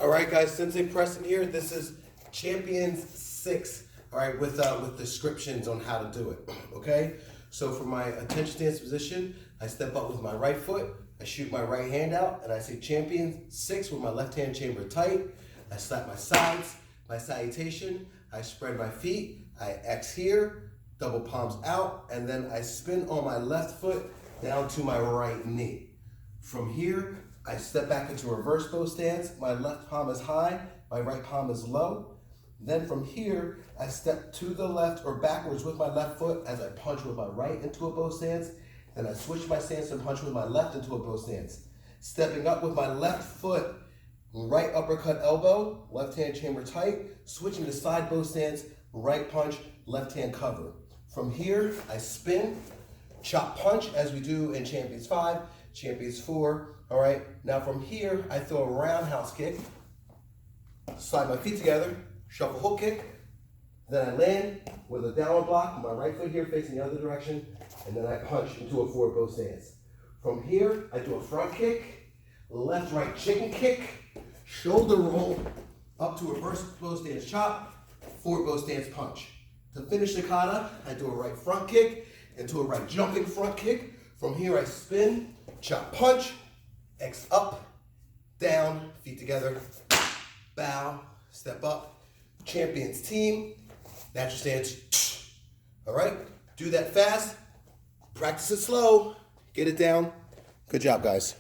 All right, guys, Sensei Preston here. This is Champions 6, all right, with descriptions on how to do it, okay? So for my attention stance position, I step up with my right foot, I shoot my right hand out, and I say Champions 6 with my left hand chamber tight. I slap my sides, my salutation, I spread my feet, I X here, double palms out, and then I spin on my left foot down to my right knee. From here, I step back into reverse bow stance. My left palm is high, my right palm is low. Then from here, I step to the left or backwards with my left foot as I punch with my right into a bow stance. Then I switch my stance and punch with my left into a bow stance. Stepping up with my left foot, right uppercut elbow, left hand chamber tight. Switching to side bow stance, right punch, left hand cover. From here, I spin, chop punch as we do in Champions 5, Champions 4. All right, now from here, I throw a roundhouse kick, slide my feet together, shuffle hook kick, then I land with a downward block, my right foot here facing the other direction, and then I punch into a forward bow stance. From here, I do a front kick, left right chicken kick, shoulder roll, up to a reverse bow stance chop, forward bow stance punch. To finish the kata, I do a right front kick into a right jumping front kick. From here, I spin, chop punch, X up, down, feet together, bow, step up, Champions team, natural stance. All right, do that fast, practice it slow, get it down. Good job, guys.